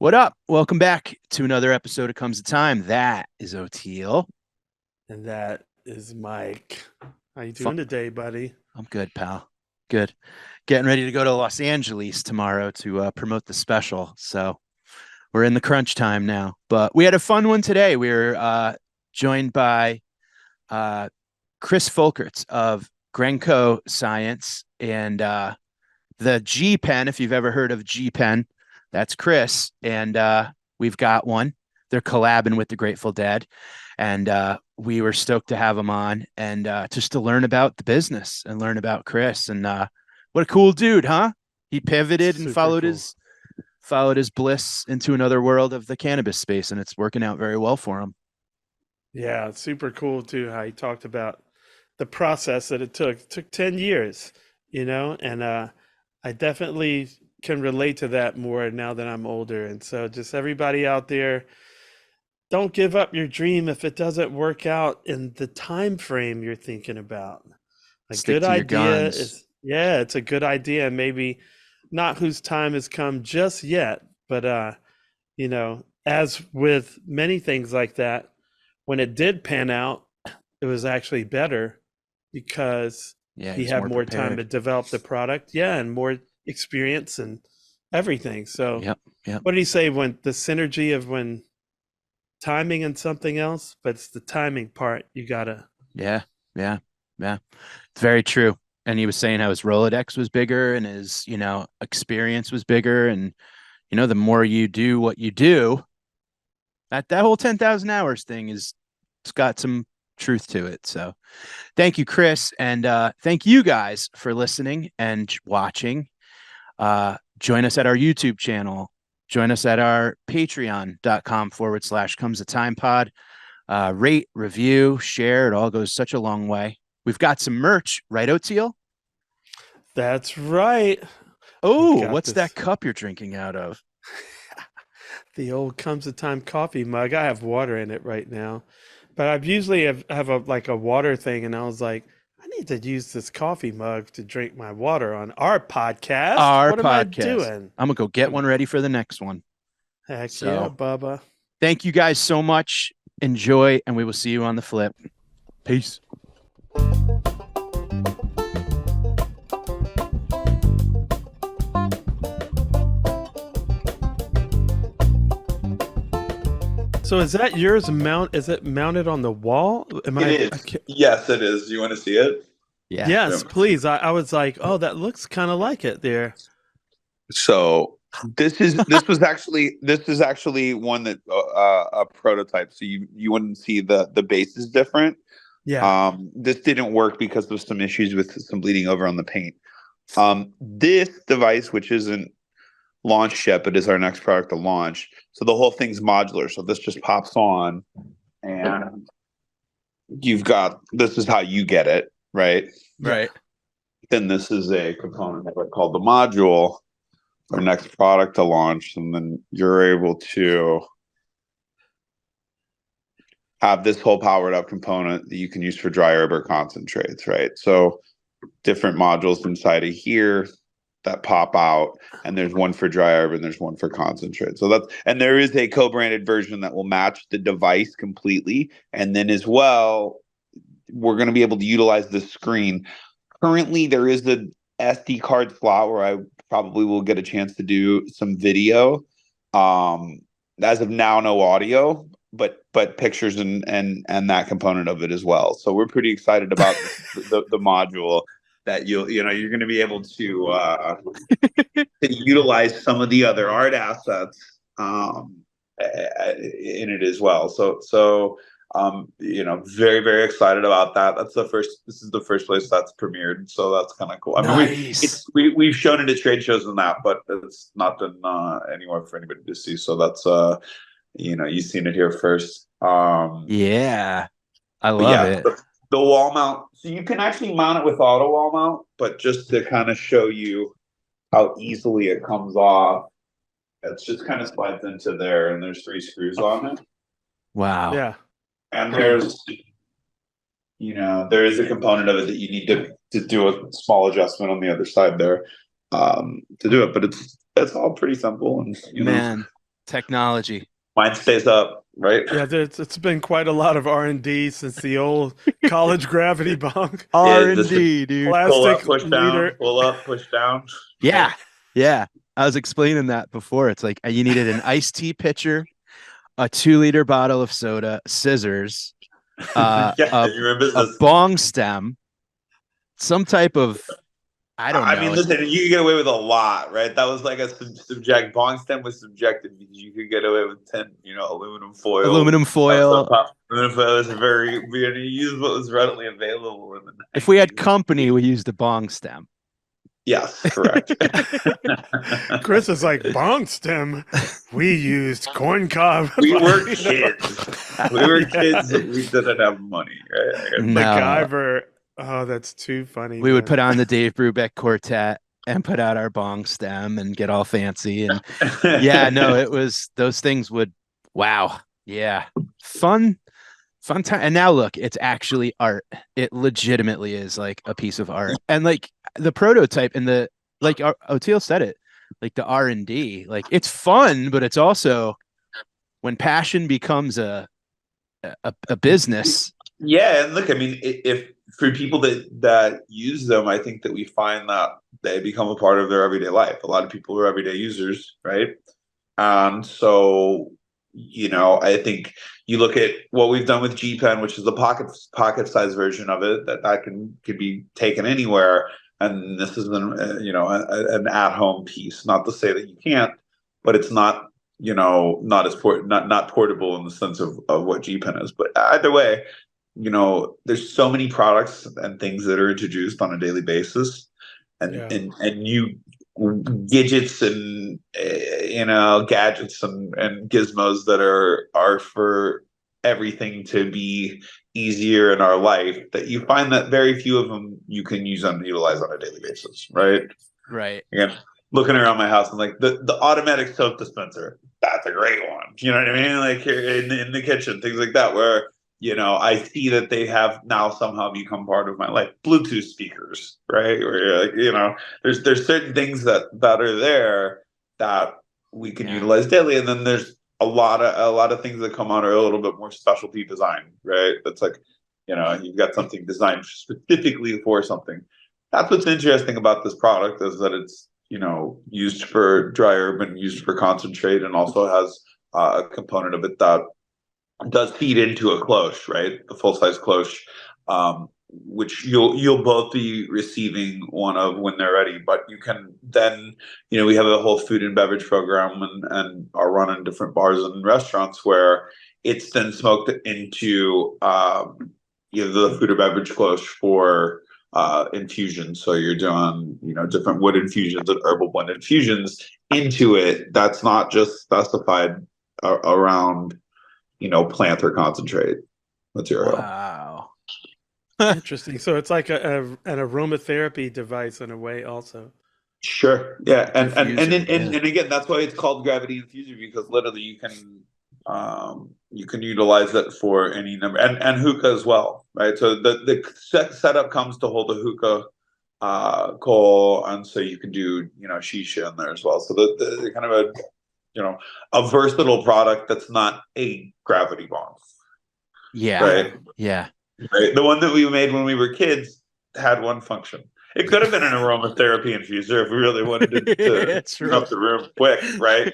What up? Welcome back to another episode of Comes the Time. That is O'Teal. And that is Mike. How you Fun- doing today, buddy? I'm good, pal. Good. Getting ready to go to Los Angeles tomorrow to promote the special. So we're in the crunch time now. But we had a fun one today. We were joined by uh, Chris Folkerts of Grenco Science and the G Pen. If you've ever heard of G Pen, that's Chris. And we've got one. They're collabing with the Grateful Dead. And we were stoked to have him on and just to learn about the business and learn about Chris. And what a cool dude, huh? He pivoted and Super cool. followed his bliss into another world of the cannabis space, and it's working out very well for him. Yeah, it's super cool too how he talked about the process that it took. It took 10 years, and I definitely can relate to that more now that I'm older. And so just everybody out there, don't give up your dream if it doesn't work out in the time frame you're thinking about. A Stick good to your idea guns. is, yeah, it's a good idea. Maybe not whose time has come just yet, but as with many things like that, when it did pan out, it was actually better because Yeah, he he was had more more time to prepared. develop the product, yeah, and more experience and everything. So, Yep, yep. what did he say when the synergy of when timing and something else, but it's the timing part you gotta. Yeah, yeah, yeah. It's very true. And he was saying how his Rolodex was bigger and his, experience was bigger. And, the more you do what you do, that whole 10,000 hours thing it's got some truth to it. So thank you, Chris. And thank you guys for listening and watching. Join us at our YouTube channel. Join us at our patreon.com/comes a time pod. Rate, review, share. It all goes such a long way. We've got some merch, right, O'Teal? That's right. We've Oh, got what's that this. cup you're drinking out of? The old comes a time coffee mug. I have water in it right now, but I've usually have a like a water thing, and I was like, I need to use this coffee mug to drink my water on our podcast. Our What am I podcast. doing? I'm gonna go get one ready for the next one. Heck yeah, So Bubba. thank you guys so much. Enjoy, and we will see you on the flip. Peace. So is that yours Is it mounted on the wall? Am It I? is. Yes, it is. You want to see it? Yeah. Yes, Yeah. please. I was like, oh, that looks kind of like it there. So this is actually one that a prototype. So you wouldn't see the base is different. Yeah. This didn't work because of some issues with some bleeding over on the paint. This device, which isn't launched yet, but is our next product to launch. So the whole thing's modular. So this just pops on, and this is how you get it, right? Right. Then this is a component of it called the module, our next product to launch, and then you're able to have this whole powered up component that you can use for dry herb or concentrates, right? So different modules inside of here that pop out, and there's one for dry herb and there's one for concentrate. So there is a co-branded version that will match the device completely, and then as well we're going to be able to utilize the screen. Currently there is the SD card slot where I probably will get a chance to do some video. As of now, no audio, but pictures and that component of it as well. So we're pretty excited about the module that you're going to be able to utilize some of the other art assets in it as well. So very, very excited about that. This is the first place that's premiered, so that's kind of cool. I mean, Nice. we've shown it at trade shows and that, but it's not been anywhere for anybody to see. So that's you've seen it here first. Yeah. I But love yeah, it. the wall mount. So you can actually mount it with auto wall mount, but just to kind of show you how easily it comes off, it's just kind of slides into there, and there's 3 screws on it. Wow. Yeah. And there is a component of it that you need to do a small adjustment on the other side there to do it, but it's all pretty simple. And Man, Technology. Mine stays up, right? Yeah, it's been quite a lot of R&D since the old college gravity bong. Yeah, just R&D, dude. pull Plastic up, push down, leader. pull up, push down. Right? Yeah. Yeah. I was explaining that before. It's like you needed an iced tea pitcher, a 2-liter bottle of soda, scissors, uh, Yeah, a you're in a business. bong stem, some type of I don't I mean, know. listen, you could get away with a lot, right? That was like a subject. Bong stem was subjective because you could get away with 10, aluminum foil. Aluminum That was foil. aluminum foil was you use what was readily available in the If we had 90s. company, we used a bong stem. Yes, correct. Chris is like, bong stem. We used corn cob. We were You know? kids. We were Yeah. kids. We didn't have money, right? No, MacGyver. Oh, that's too funny, we would man. put on the Dave Brubeck quartet and put out our bong stem and get all fancy. And yeah, no, it was those things would, wow. Yeah. Fun time. And now look, it's actually art. It legitimately is like a piece of art. And like the prototype and like Oteil said it, like the R&D, like it's fun, but it's also when passion becomes a business. Yeah, and look, I mean, if for people that use them, I think that we find that they become a part of their everyday life. A lot of people are everyday users, right? So I think you look at what we've done with G Pen, which is the pocket size version of it that could be taken anywhere, and this is an at home piece. Not to say that you can't, but it's not not as not portable in the sense of what G Pen is. But either way, there's so many products and things that are introduced on a daily basis, and Yeah. and you gadgets and gadgets and gizmos that are for everything to be easier in our life, that you find that very few of them you can use and utilize on a daily basis, right? Right. Again, looking around my house, I'm like, the automatic soap dispenser, that's a great one. You know what I mean? Like here in the kitchen, things like that, where I see that they have now somehow become part of my life. Bluetooth speakers, right? Where you're like, there's certain things that are there that we can Yeah. utilize daily, and then there's a lot of things that come out are a little bit more specialty design, right? That's like, you've got something designed specifically for something. That's what's interesting about this product, is that it's used for dry herb and used for concentrate, and also has a component of it that does feed into a cloche, right? The full size cloche, which you'll both be receiving one of when they're ready. But you can then, we have a whole food and beverage program and are running different bars and restaurants where it's then smoked into the food or beverage cloche for infusion. So you're doing different wood infusions and herbal blend infusions into it. That's not just specified around plant or concentrate material. Wow. Interesting. So it's like an aromatherapy device in a way, also. Sure. Yeah. Diffuser, And again, that's why it's called gravity infuser, because literally you can utilize it for any number, and hookah as well, right? So the setup comes to hold a hookah coal, and so you can do shisha in there as well. So the kind of a versatile product that's not a gravity bomb. Yeah. Right. Yeah. Right. The one that we made when we were kids had one function. It could have been an aromatherapy infuser if we really wanted to That's clean true. up the room quick, right?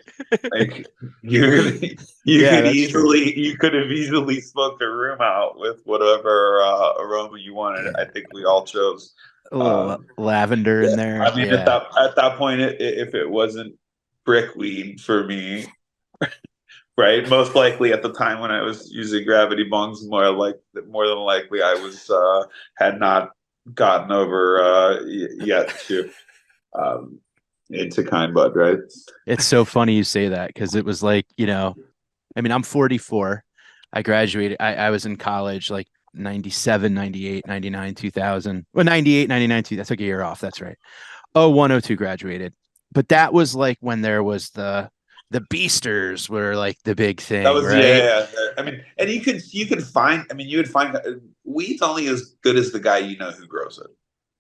Like you Yeah, that's true. you could have easily smoked the room out with whatever aroma you wanted. I think we all chose. A little lavender in Yeah. there. I mean, Yeah. at that point, if it wasn't brickweed for me, right? Most likely at the time when I was using gravity bongs, more than likely I was had not gotten over yet to into kind bud, right? It's so funny you say that because it was like, I mean, I'm 44. I graduated. I was in college like 97, 98, 99, 2000. Well, 98, 99, 2000. I took a year off. That's right. Oh, 102 graduated. But that was like when there was the beasters were like the big That thing, was right? yeah. I mean, and you could find. I mean, you would find weed's only as good as the guy who grows it.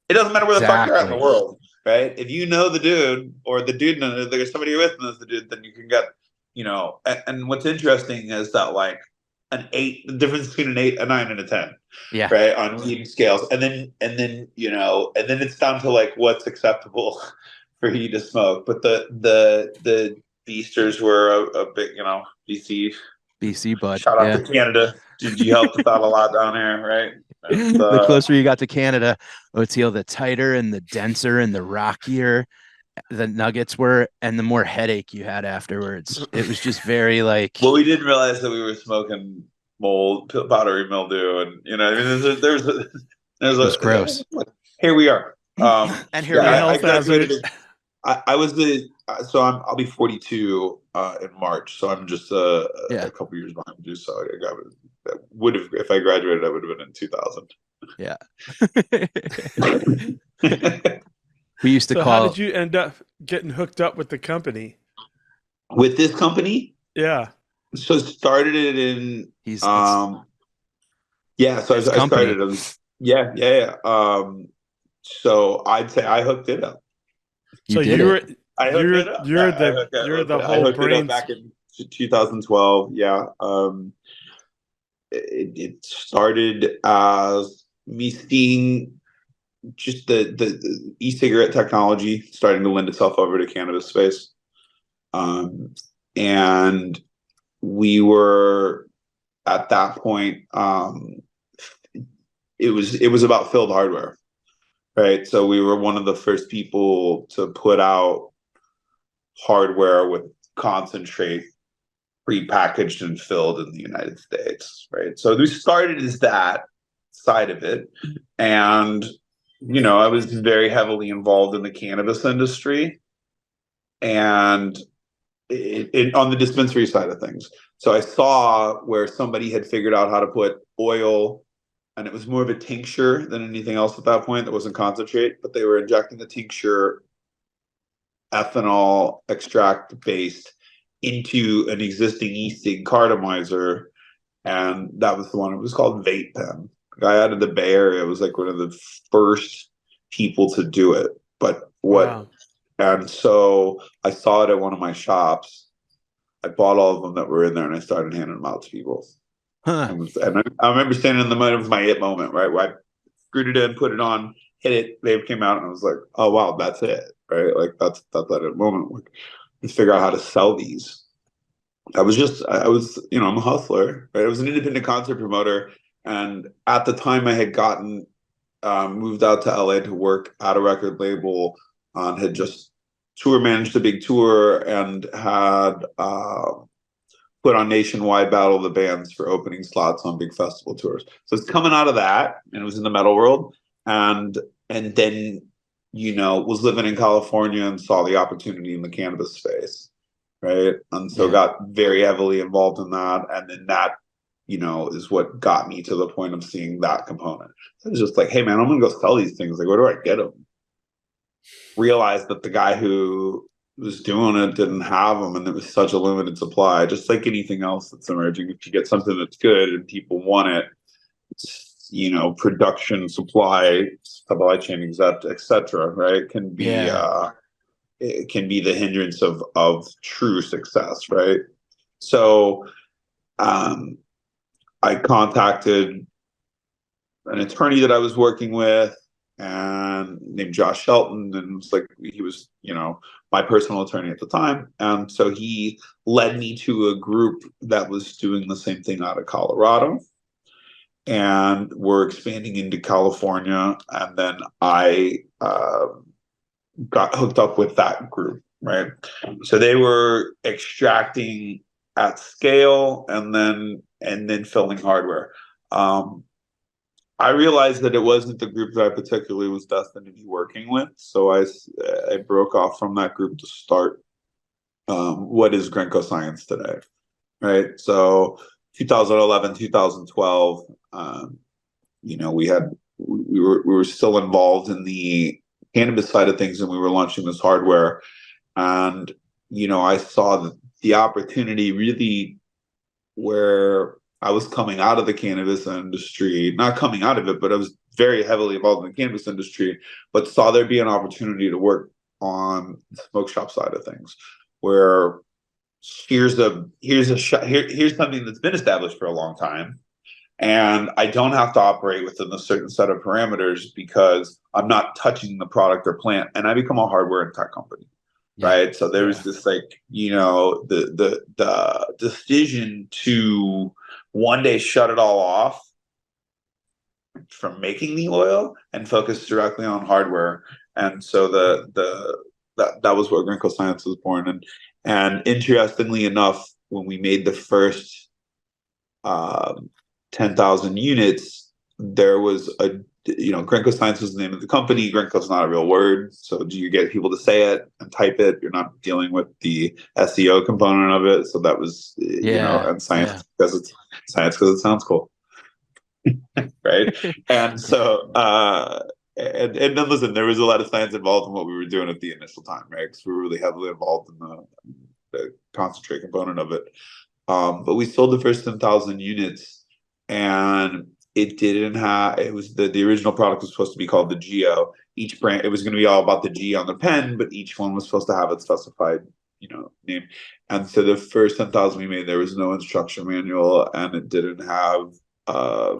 It doesn't matter where the fuck you're at in the world, right? If you know the dude, or the dude knows there's somebody you're with knows the dude, then you can get and what's interesting is that like the difference between an 8, a 9, and a 10, Yeah. right, on weed scales, and then it's down to like what's acceptable for you to smoke. But the Beasters were a big, BC. BC bud. Shout out Yeah. to Canada. Did you help us out a lot down here, right? And The closer you got to Canada, Oteil, the tighter and the denser and the rockier the nuggets were, and the more headache you had afterwards. It was just very like, well, we didn't realize that we were smoking mold, powdery mildew, and I mean, there's it was a gross. here we are. And here Yeah, we A are. I health hazard. graduated. I was so I'll be 42 in March, so I'm just Yeah. a couple years behind you. So would have, if I graduated, I would have been in 2000. Yeah. We used to So how call did you end up getting hooked up with the company? With this company. Yeah. So started it in it's yeah. So his I company. started yeah. So I'd say I hooked it up. You So did it. I hooked it up. you're the I whole hooked it up brains. back in 2012. Yeah. It started as me seeing just the e-cigarette technology starting to lend itself over to cannabis space. And we were at that point, it was about filled hardware, right? So we were one of the first people to put out hardware with concentrate prepackaged and filled in the United States, right? So we started as that side of it. And, I was very heavily involved in the cannabis industry and on the dispensary side of things. So I saw where somebody had figured out how to put oil, and it was more of a tincture than anything else at that point that wasn't concentrate, but they were injecting the tincture ethanol extract based into an existing e-cig cartomizer, and that was the one. It was called Vape Pen. The guy out of the Bay Area was like one of the first people to do it. But Wow. and so I saw it at one of my shops. I bought all of them that were in there, and I started handing them out to people. Huh. And I remember standing in the moment of my it moment, right, where I screwed it in, put it on, hit it, Vape came out, and I was like, oh wow, that's it, right? Like that's that moment. Like, let's figure out how to sell these. I was, I'm a hustler, right? I was an independent concert promoter, and at the time, I had gotten moved out to LA to work at a record label, and had just managed a big tour, and had put on nationwide battle of the bands for opening slots on big festival tours. So it's coming out of that, and it was in the metal world, and then was living in California and saw the opportunity in the cannabis space, right? And so Yeah. got very heavily involved in that, and then that is what got me to the point of seeing that component. So it was just like, hey man, I'm gonna go sell these things. Like, where do I get them? Realized that the guy who was doing it didn't have them, and it was such a limited supply. Just like anything else that's emerging, if you get something that's good and people want it, it's, production, supply chain, etc. Right? Can be Yeah. it can be the hindrance of true success, right? So I contacted an attorney that I was working with, and named Josh Shelton, and it's like he was, my personal attorney at the time, and so he led me to a group that was doing the same thing out of Colorado, and we're expanding into California, and then I got hooked up with that group, right? So they were extracting at scale, and then filling hardware. I realized that it wasn't the group that I particularly was destined to be working with, so I broke off from that group to start what is Grenco Science today, right? So 2011, 2012, we were still involved in the cannabis side of things, and we were launching this hardware, and I saw the opportunity really where I was coming out of the cannabis industry, not coming out of it, but I was very heavily involved in the cannabis industry, but saw there be an opportunity to work on the smoke shop side of things, where here's something that's been established for a long time, and I don't have to operate within a certain set of parameters because I'm not touching the product or plant, and I become a hardware and tech company, Yeah. right? So there was Yeah. this, like, the decision to one day shut it all off from making the oil and focus directly on hardware. And so that was where Grenco Science was born. And interestingly enough, when we made the first 10,000 units, there was Grenco Science was the name of the company. Grenco's not a real word. So do you get people to say it and type it? You're not dealing with the SEO component of it. So that was, Yeah. and science because it sounds cool. Right. And so, and then listen, there was a lot of science involved in what we were doing at the initial time, right? Because we were really heavily involved in the concentrate component of it. But we sold the first 10,000 units, and it was the original product was supposed to be called the Geo. Each brand, it was going to be all about the G on the pen, but each one was supposed to have its specified, name. And so the first 10,000 we made, there was no instruction manual, and it didn't have, uh,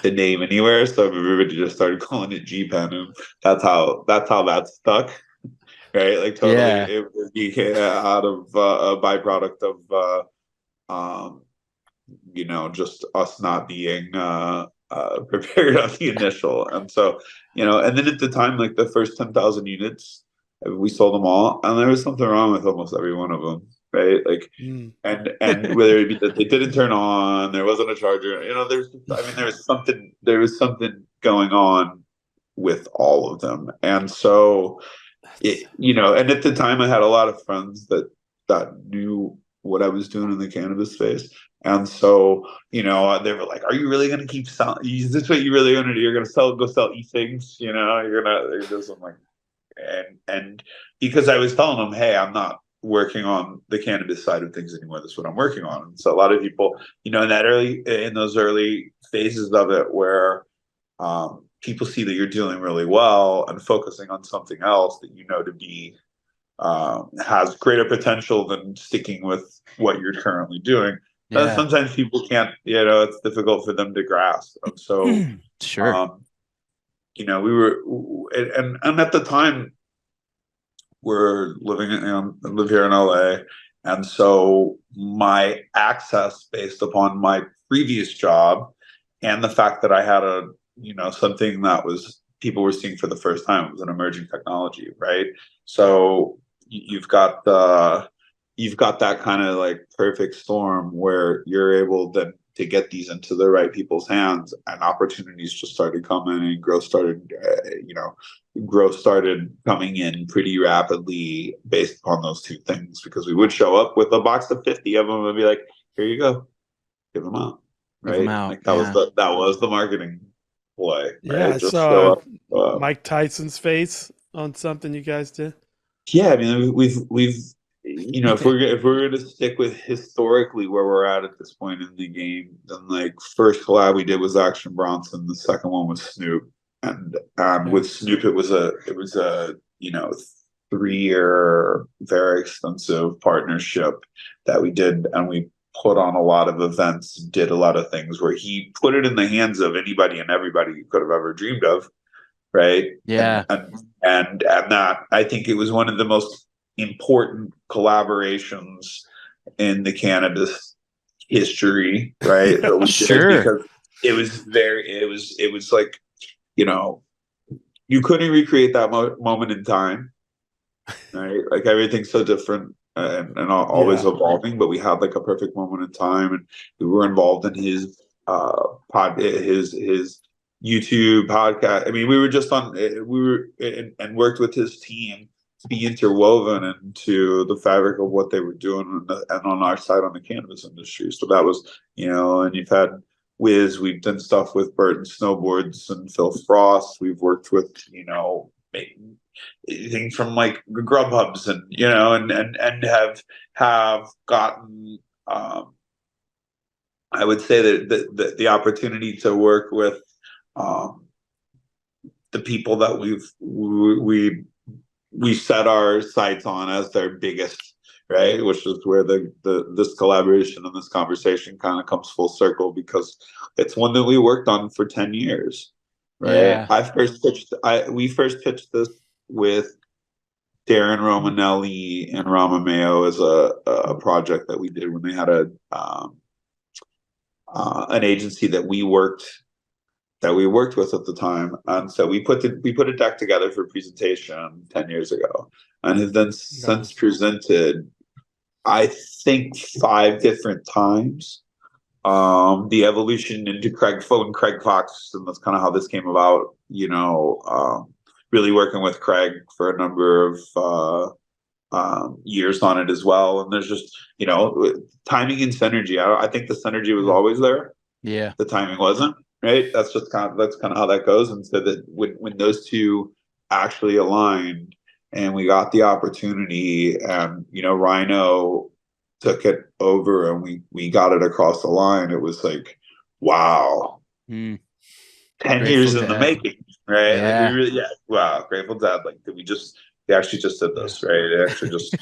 the name anywhere. So everybody just started calling it G Pen, and that stuck. Right, like totally, Yeah. it became out of a byproduct of um, just us not being prepared on the initial. And so, and then at the time, like the first 10,000 units, we sold them all, and there was something wrong with almost every one of them, right? Like, Mm. and whether it be that they didn't turn on, there wasn't a charger, there was something going on with all of them. And so, and at the time I had a lot of friends that knew what I was doing in the cannabis space. And so, they were like, "Are you really going to keep selling? Is this what you really going to do? You're going to go sell e-things? You're just, I'm like," and because I was telling them, "Hey, I'm not working on the cannabis side of things anymore. That's what I'm working on." And so a lot of people, in those early phases of it where people see that you're doing really well and focusing on something else that to be has greater potential than sticking with what you're currently doing. Yeah. Sometimes people can't, it's difficult for them to grasp. And so, Sure. um, we were, and at the time, live here in LA. And so my access based upon my previous job and the fact that I had something that was people were seeing for the first time, it was an emerging technology, right? So you've got that kind of like perfect storm where you're able then to get these into the right people's hands, and opportunities just started coming, and growth started coming in pretty rapidly based upon those two things, because we would show up with a box of 50 of them and be like, "Here you go, give them out." Give them Right, out. like Yeah. that was the marketing play, Yeah, right? I Just show saw up. Mike Tyson's face on something you guys did. Yeah, I mean, we've if we're going to stick with historically where we're at this point in the game, then like first collab we did was Action Bronson, the second one was Snoop, and Okay. with Snoop it was a 3-year very extensive partnership that we did, and we put on a lot of events, did a lot of things where he put it in the hands of anybody and everybody you could have ever dreamed of, right? Yeah. And that, I think it was one of the most important collaborations in the cannabis history, right? That we did, Sure. because it was like, you know, you couldn't recreate that moment in time, right? Like everything's so different, and always Yeah. evolving, but we had like a perfect moment in time, and we were involved in his his YouTube podcast. I mean, we were just on we were and worked with his team to be interwoven into the fabric of what they were doing, and on our side on the cannabis industry. So that was, and you've had Wiz, we've done stuff with Burton Snowboards and Phil Frost. We've worked with, things from like Grubhubs, and and have gotten, I would say that the opportunity to work with um, the people that we set our sights on as their biggest right? Which is where the this collaboration and this conversation kind of comes full circle because it's one that we worked on for 10 years, right? Yeah. We first pitched this with Darren Romanelli and Rama Mayo as a project that we did when they had an agency that we worked with at the time, and so we put a deck together for presentation 10 years ago, and have then Wow. since presented, I think, five different times. The evolution into Craig Fox, and that's kind of how this came about. Really working with Craig for a number of years on it as well, and there's just timing and synergy. I think the synergy was Mm. always there, Yeah. the timing wasn't, right? That's kind of how that goes. And so that when those two actually aligned and we got the opportunity, and Rhino took it over and we got it across the line, it was like, wow, Mm. 10 Grateful years in the Dead. making, right? Like we Yeah. really, yeah, wow, Grateful Dead. Like, they actually just did Yeah. this, right? They actually just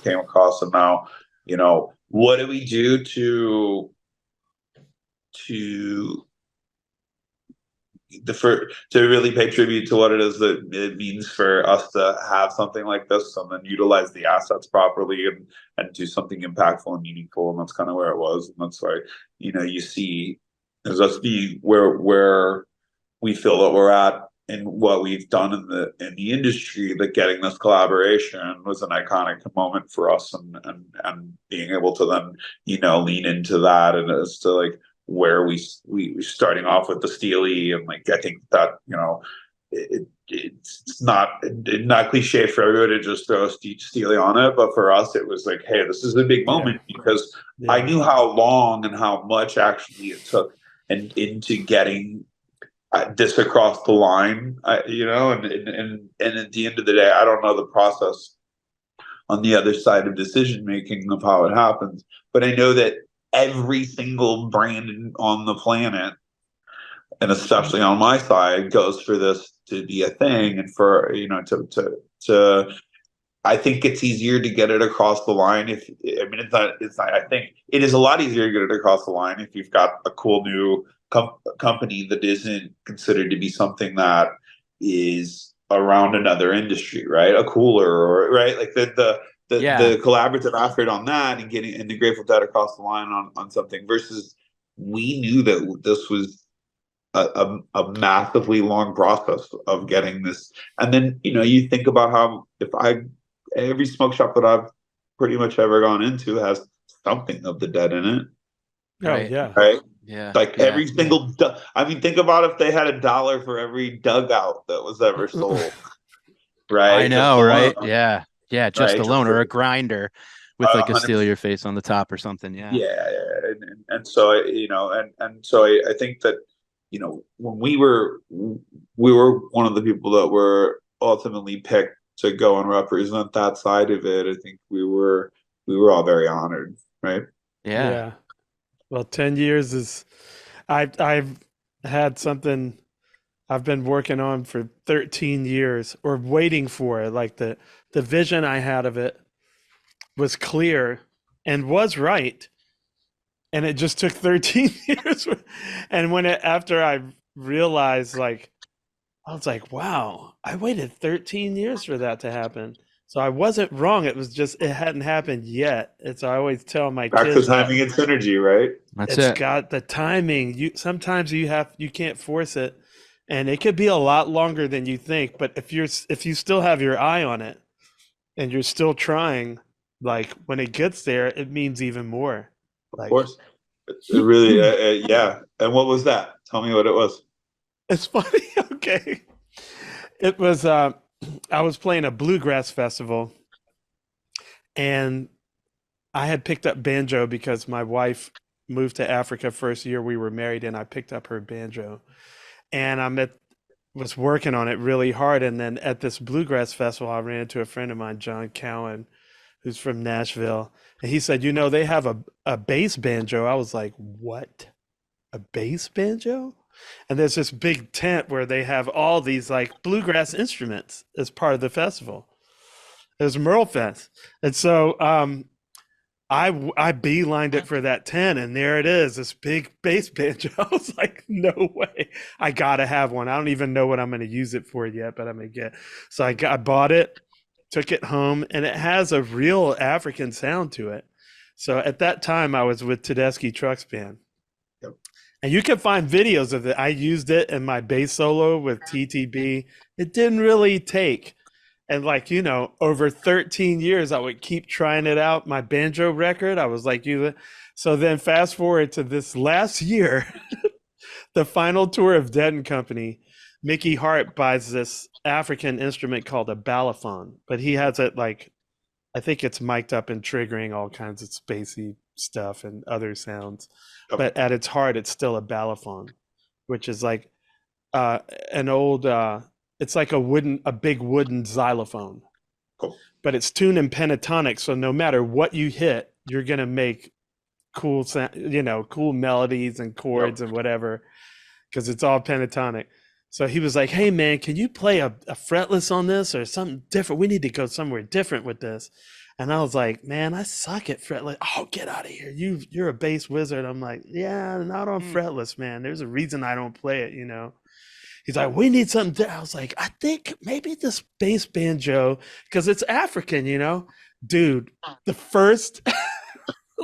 came across, and now, what do we do to to really pay tribute to what it is that it means for us to have something like this, and then utilize the assets properly, and do something impactful and meaningful. And that's kind of where it was, and that's why you see as us be where we feel that we're at and what we've done in the industry, that getting this collaboration was an iconic moment for us, and being able to then lean into that, and as to like where we starting off with the Steely, and like I think that it's not cliche for everybody to just throw Steely on it, but for us it was like, hey, this is a big Yeah. moment, because I Yeah. knew how long and how much actually it took and into getting this across the line. And at the end of the day, I don't know the process on the other side of decision making of how it happens, but I know that every single brand on the planet, and especially on my side, goes for this to be a thing, and for to I think it's easier to get it across the line if it's not, I think it is a lot easier to get it across the line if you've got a cool new company that isn't considered to be something that is around another industry, right? A cooler, or right, like Yeah. the collaborative effort on that, and getting and the Grateful Dead across the line on something, versus we knew that this was a massively long process of getting this. And then you think about how, if I every smoke shop that I've pretty much ever gone into has something of the Dead in it, Oh Right. yeah. right? Yeah. Like Yeah. every Yeah. single, I mean, think about if they had $1 for every dugout that was ever sold, I right? Just know, alone, right? Yeah. Yeah, just right? alone, or a grinder with like a 100%. steal your face on the top or something. Yeah. Yeah, yeah. And so and so I think that when we were one of the people that were ultimately picked to go and represent that side of it. I think we were all very honored, right? Yeah. Yeah. Well, 10 years is I've had something I've been working on for 13 years, or waiting for. Like the vision I had of it was clear and was right, and it just took 13 years. And after I realized, like, I was like, wow, I waited 13 years for that to happen. So I wasn't wrong. It was just, it hadn't happened yet. And so I always tell my Back to kids that timing and synergy, right? That's it's it. got the timing. Sometimes you can't force it, and it could be a lot longer than you think. But if you still have your eye on it and you're still trying, like, when it gets there, it means even more. Of Like, course, it really, yeah. And what was that? Tell me what it was. it's funny. Okay, it was. I was playing a bluegrass festival, and I had picked up banjo because my wife moved to Africa first year we were married, and I picked up her banjo, and was working on it really hard. And then at this bluegrass festival, I ran into a friend of mine, John Cowan, who's from Nashville, and he said, they have a bass banjo. I was like, what? A bass banjo? And there's this big tent where they have all these like bluegrass instruments as part of the festival. It was Merle Fest. And so I beelined it for that 10, and there it is, this big bass banjo. I was like, no way. I gotta have one. I don't even know what I'm gonna use it for yet, but I'm gonna get. So I bought it, took it home, and it has a real African sound to it. So at that time I was with Tedeschi Trucks Band. Yep. And you can find videos of it. I used it in my bass solo with TTB. It didn't really take. And like, over 13 years, I would keep trying it out. My banjo record, I was like, so then fast forward to this last year, the final tour of Dead and Company, Mickey Hart buys this African instrument called a balafon, but he has it like, I think it's mic'd up and triggering all kinds of spacey stuff and other sounds. Yep. But at its heart, it's still a balafon, which is like an old, it's like a big wooden xylophone. Cool. But it's tuned in pentatonic, so no matter what you hit, you're gonna make cool sound, cool melodies and chords and whatever, because it's all pentatonic. So he was like, "Hey man, can you play a fretless on this or something different? We need to go somewhere different with this." And I was like, "Man, I suck at fretless." "Oh, get out of here! You're a bass wizard." I'm like, "Yeah, not on fretless, man. There's a reason I don't play it." He's like, "We need something." I was like, "I think maybe this bass banjo, because it's African, dude." The first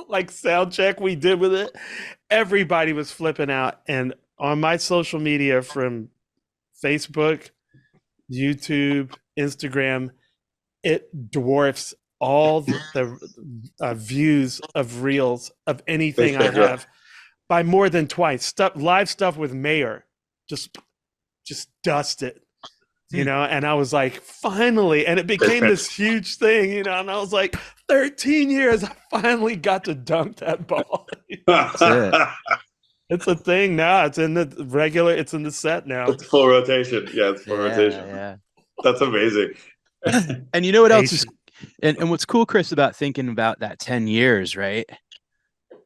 like sound check we did with it, everybody was flipping out. And on my social media, from Facebook, YouTube, Instagram, it dwarfs all the views of reels of anything I have by more than twice. Live stuff with Mayer, just dust it, and I was like, finally, and it became this huge thing, and I was like, 13 years, I finally got to dunk that ball. That's it. It's a thing now. It's in the set now. It's full rotation. Yeah, it's full rotation. Yeah. That's amazing. And you know what else is, and what's cool, Chris, about thinking about that 10 years, right?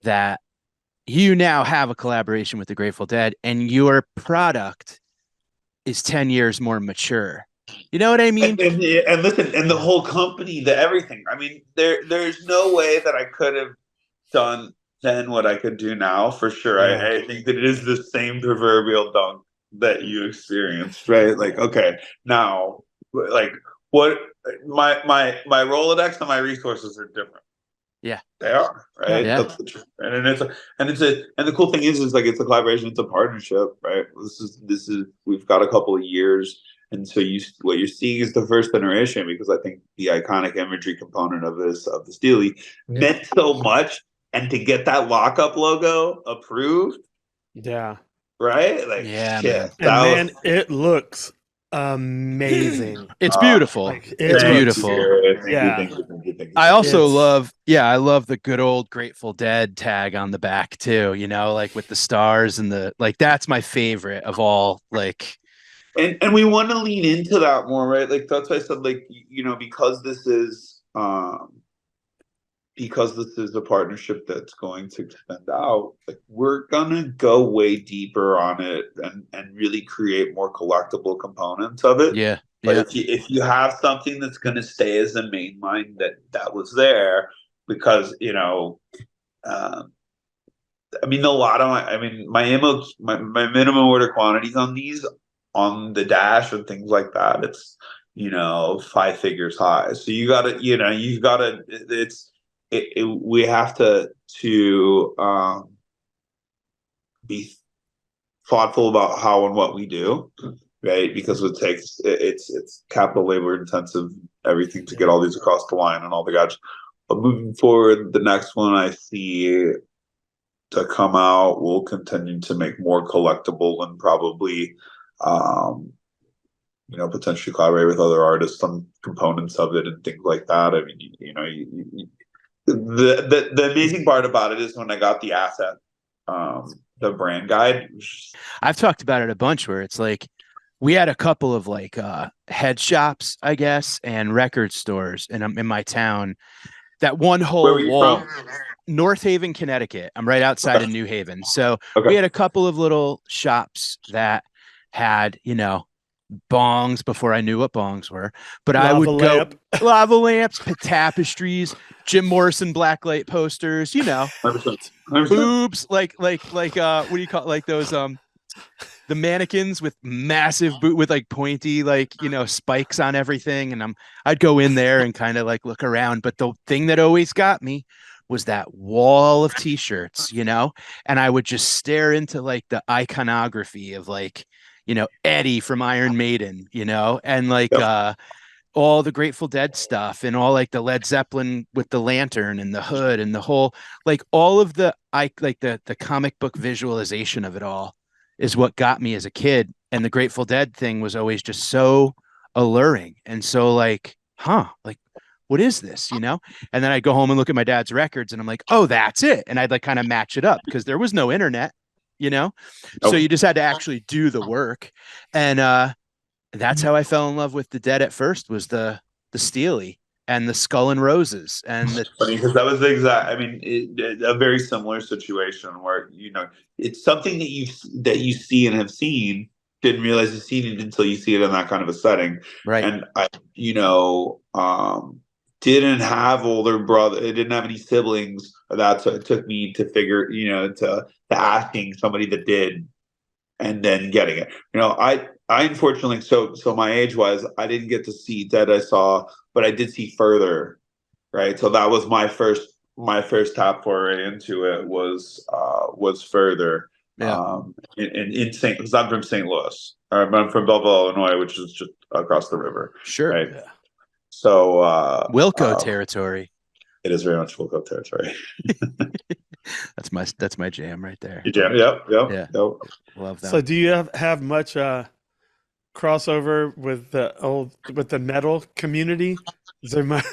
That you now have a collaboration with the Grateful Dead, and your product is 10 years more mature. You know what I mean? And listen, and the whole company, the everything. I mean, there's no way that I could have done then what I could do now, for sure. Yeah. I think that it is the same proverbial dunk that you experienced, right? Like, okay, now, like, what my Rolodex and my resources are different. Yeah, they are, right? Yeah. That's the truth. And the cool thing is like, it's a collaboration, it's a partnership, right? This is we've got a couple of years, and so what you're seeing is the first iteration, because I think the iconic imagery component of the Steely meant so much, and to get that lockup logo approved, right? Like, yeah, shit, man, it looks amazing. It's beautiful. It's beautiful. Thank you. I also love the good old Grateful Dead tag on the back too, like with the stars and that's my favorite of all, like. And we want to lean into that more, right? Like, that's why I said, like, because this is a partnership that's going to extend out, like, we're gonna go way deeper on it and really create more collectible components of it. Yeah. But if you have something that's gonna stay as the main line that was there, because I mean, my minimum order quantities on these, on the dash and things like that, it's 5 figures high. So we have to be thoughtful about how and what we do, right? Because it's capital labor intensive, everything, to get all these across the line and all the gadgets. But moving forward, the next one I see to come out will continue to make more collectible, and probably potentially collaborate with other artists on components of it and things like that. I mean, the amazing part about it is when I got the asset, the brand guide. I've talked about it a bunch, where it's like, we had a couple of head shops, I guess, and record stores in my town. That one whole wall, North Haven, Connecticut. I'm right outside of New Haven. So we had a couple of little shops that had, bongs before I knew what bongs were. But I Lava would go lamp. lava lamps, tapestries, Jim Morrison blacklight posters, 100%. 100%. boobs, what do you call it? Like those the mannequins with massive boot with like pointy spikes on everything, and I'd go in there and kind of like look around, but the thing that always got me was that wall of t-shirts, and I would just stare into like the iconography of like Eddie from Iron Maiden, and like Yep. all the Grateful Dead stuff and all like the Led Zeppelin with the lantern and the hood and the whole like all of the comic book visualization of it all is what got me as a kid. And the Grateful Dead thing was always just so alluring and so like, like what is this, And then I'd go home and look at my dad's records and I'm like, oh, that's it. And I'd like kind of match it up because there was no internet, so you Nope. just had to actually do the work. And that's how I fell in love with the Dead at first was the Steely and the Skull and Roses and the Funny because that was the exact. I mean, a very similar situation where it's something that you see and have seen. Didn't realize you've seen it until you see it in that kind of a setting. right. And I, didn't have older brother. I didn't have any siblings. That's what it took me to figure, to asking somebody that did and then getting it. I unfortunately, so my age was I didn't get to see Dead I saw, but I did see Further, right? So that was my first tap foray into it was Further. Yeah. In St. Because I'm from St. Louis. I'm from Belleville, Illinois, which is just across the river, Sure. right? Yeah. So Wilco territory. it is very much Wilco territory. That's my jam right there. Yeah, yep, yep, Yeah. yep. Love that. So do you have much crossover with the metal community? Is there much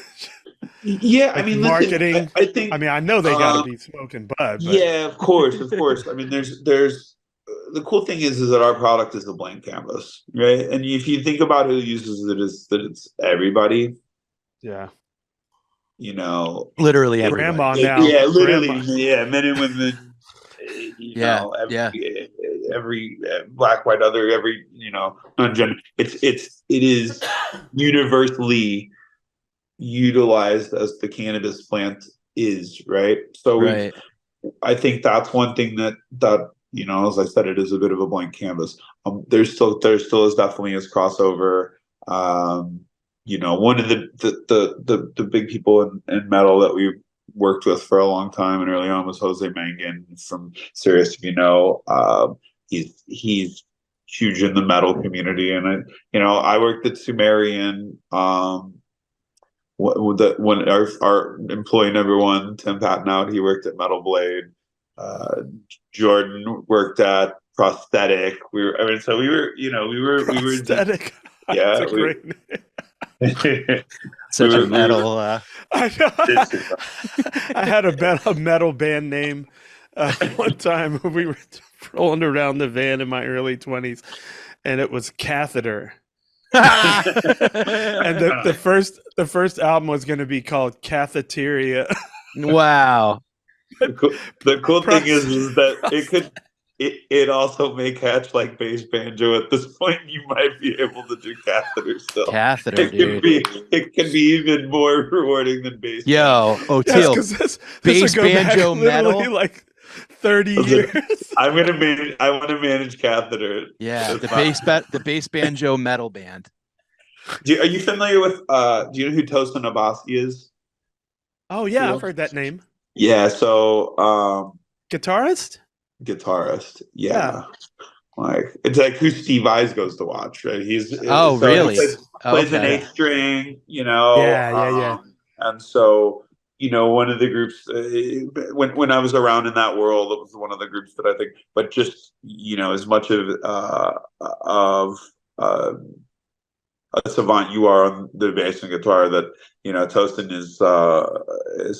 Yeah, I like mean, listen, marketing? I think, I mean, I know they got to be smoking bud, but yeah, of course, of course. I mean, there's the cool thing is that our product is a blank canvas, right? And if you think about who uses it, is that it's everybody, yeah, you know, Literally it, everybody. grandma now, yeah, literally, grandma. yeah, men and women, Yeah. Yeah. every black, white, other, every non-gender. It is universally utilized as the cannabis plant is, right? So Right. I think that's one thing that as I said, it is a bit of a blank canvas. There still is definitely is crossover. One of the big people in metal that we worked with for a long time and early on was Jose Mangan from Sirius. He's huge in the metal community, and I worked at Sumerian. When our employee number one, Tim Patton out, he worked at Metal Blade. Jordan worked at Prosthetic. So we were just, Prosthetic. That's yeah, a we great name. Such a we were metal I know. I had a metal band name one time when we were rolling around the van in my early 20s, and it was Catheter. And the first album was going to be called Catheteria. Wow. the cool thing is that Prosthetic. it also may catch like bass banjo at this point. You might be able to do catheter still. Catheter, It can dude. be it can be even more rewarding than bass Yo, banjo. Yes, Oteil, because this bass would go back banjo literally metal. like 30 Listen, years. I want to manage catheter. Yeah, That's not. the bass banjo metal band. Are you familiar with do you know who Tosin Abasi is? Oh yeah, I've heard that name. Yeah, so Guitarist? guitarist. Yeah. Yeah. Like it's like who Steve Vais goes to watch, right? Oh, So he really? plays an Okay. eighth string, Yeah. and so one of the groups when I was around in that world, it was one of the groups that I think, but just as much of uh, a savant you are on the bass and guitar, that Tosin is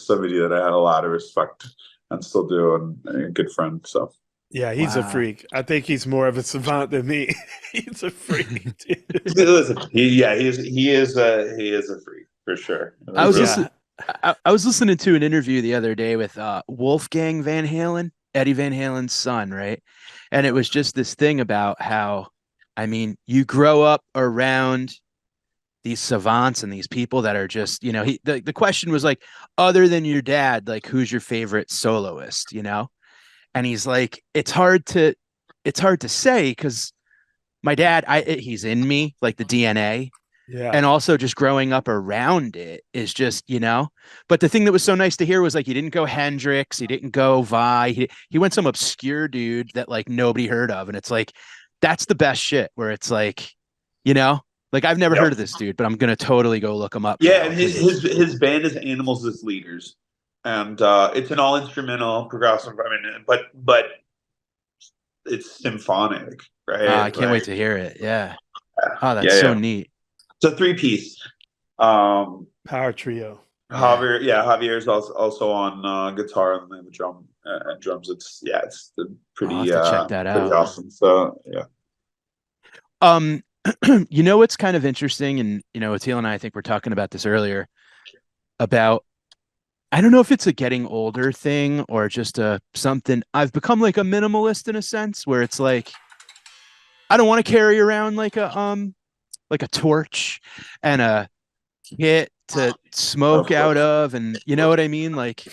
somebody that I had a lot of respect and still do, and a good friend. So. Yeah, he's a Wow. freak. I think he's more of a savant than me. He's a freak, dude. Listen, he is a freak for sure. I was Yeah. listening. I was listening to an interview the other day with Wolfgang Van Halen, Eddie Van Halen's son, right? And it was just this thing about how I mean, you grow up around these savants and these people that are just, the question was like, other than your dad, like who's your favorite soloist, And he's like, it's hard to say because my dad, he's in me, like the DNA. Yeah. And also just growing up around it is just, But the thing that was so nice to hear was like he didn't go Hendrix, he didn't go Vi, he went some obscure dude that like nobody heard of. And it's like that's the best shit where it's like, you know, like I've never heard Yep. of this dude, but I'm gonna totally go look him up Yeah, now and because his it's his band is Animals as Leaders, and it's an all instrumental progressive. I mean, but it's symphonic, I right? can't wait Like, to hear it. Yeah. Oh, that's yeah, so yeah. neat. It's a three piece. Um, Power trio. Yeah. Javier's also on guitar and the drums. It's I'll have pretty to check that pretty out. awesome. So yeah, Um, what's kind of interesting, and Atil and I think we're talking about this earlier about I don't know if it's a getting older thing or just a something. I've become like a minimalist in a sense where it's like I don't want to carry around like a torch and a kit to of smoke out course. of, and you know what I mean? Like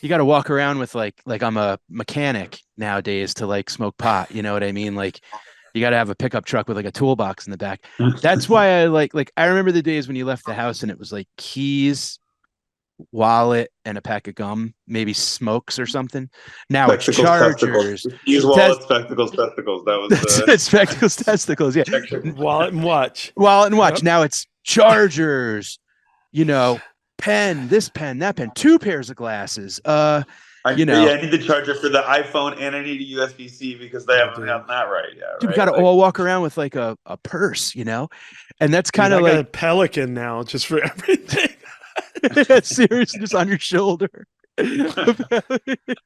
you got to walk around with like I'm a mechanic nowadays to like smoke pot, you know what I mean? Like you got to have a pickup truck with like a toolbox in the back. That's why I like I remember the days when you left the house and it was like keys, wallet, and a pack of gum, maybe smokes or something. Now it's Spectacles, testicles. chargers, Use test wallets, spectacles, testicles. That was spectacles, testicles. Yeah, check, check. Wallet and watch. wallet and watch. Yep. Now it's chargers. You know, pen, this pen, that pen, two pairs of glasses. I, You know, yeah, I need the charger for the iPhone, and I need a USB-C because they Oh, haven't dude. gotten that right yet, dude, we got right? to Like, all walk around with like a purse. And that's Dude, kind I of got like a Pelican now just for everything. seriously just on your shoulder.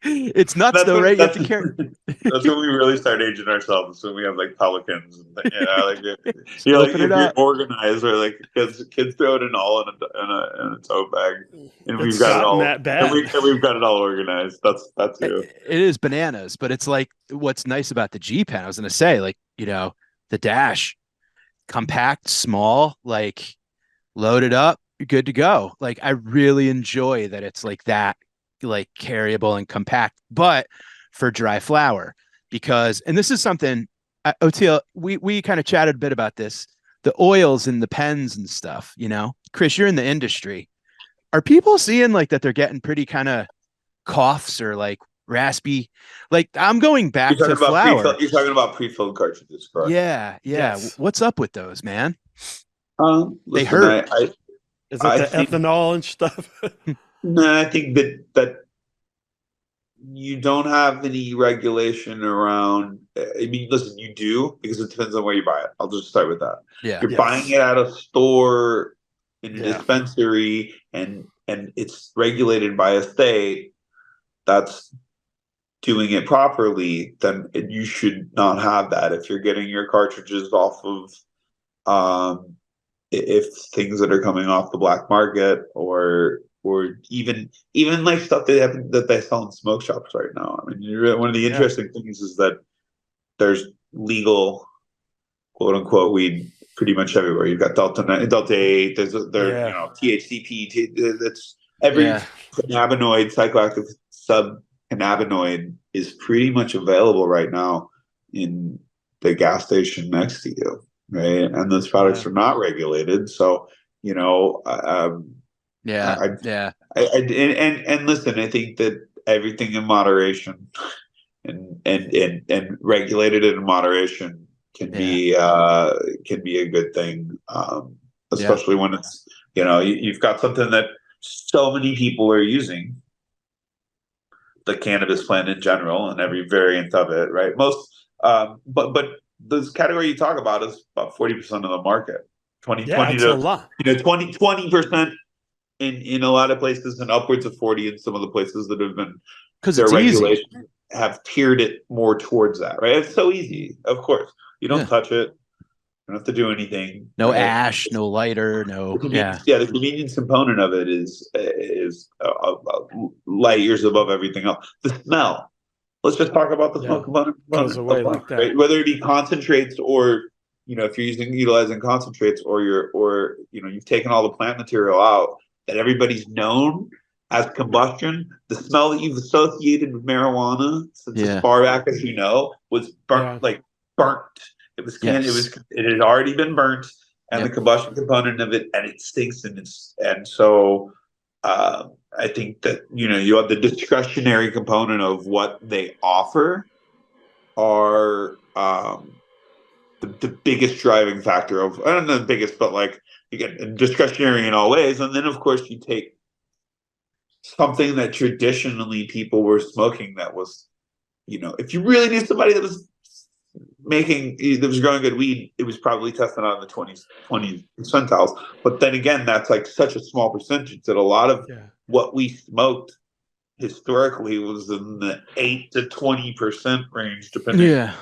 It's nuts that's though, when right? You have to carry. that's when we really start aging ourselves. When we have like pelicans, and like Just like open it if you're up. organized, or like kids throw it in all in a tote bag, and we've It's got it gotten all, that bad. and we've got it all organized. That's It you. is bananas, but it's like what's nice about the G Pen. I was gonna say, like, the dash, compact, small, like loaded up, you're good to go. Like I really enjoy that it's like that, like carryable and compact, but for dry flower. Because and this is something Oteil, we kind of chatted a bit about this. The oils and the pens and stuff, Chris, you're in the industry. Are people seeing like that they're getting pretty kind of coughs or like raspy? Like I'm going back to flower. You're talking about pre-filled cartridges, correct? Yeah, yeah. Yes. What's up with those, man? They Listen, hurt. Is it I the think ethanol and stuff? no, I think that you don't have any regulation around. I mean, listen, you do because it depends on where you buy it. I'll just start with that. Yeah. You're buying Yes. it at a store in a Yeah. dispensary, and it's regulated by a state that's doing it properly. Then you should not have that. If you're getting your cartridges off of, if things that are coming off the black market, or even like stuff that they sell in smoke shops right now. I mean, one of the Yeah. interesting things is that there's legal quote unquote weed pretty much everywhere. You've got Delta 8, Yeah. THCP, that's every Yeah. cannabinoid, psychoactive cannabinoid is pretty much available right now in the gas station next to you, right? And those products Yeah. are not regulated, so you know, Yeah. I, Yeah. and listen, I think that everything in moderation and regulated in moderation Yeah. can be a good thing, Yeah. especially when it's you've got something that so many people are using, the cannabis plant in general and every variant of it, right? But this category you talk about is about 40% of the market. 20, Yeah, 20 it's a to lot. 20% in a lot of places, and upwards of 40 in some of the places that have been Because their it's easy. regulations have tiered it more towards that, right? It's so easy, of course. You don't Yeah. touch it, you don't have to do anything, No right? ash, no lighter, no. Yeah. The convenience component of it is light years above everything else. The smell. Let's just talk about the Yeah. smoke component Goes up away front, like that. right? Whether it be concentrates or if you're utilizing concentrates, or you've taken all the plant material out that everybody's known as combustion, the smell that you've associated with marijuana since as Yeah. far back as was Yeah. burnt. It was Yes. it had already been burnt, and the Yep. combustion component of it, and it stinks, and so I think that you have the discretionary component of what they offer are the biggest driving factor of, I don't know the biggest, but like, again, discretionary in all ways. And then of course you take something that traditionally people were smoking that was, if you really knew somebody that was growing good weed, it was probably tested on the 20 percentiles. But then again, that's like such a small percentage that a lot of what we smoked historically was in the 8 to 20% range, depending, Yeah.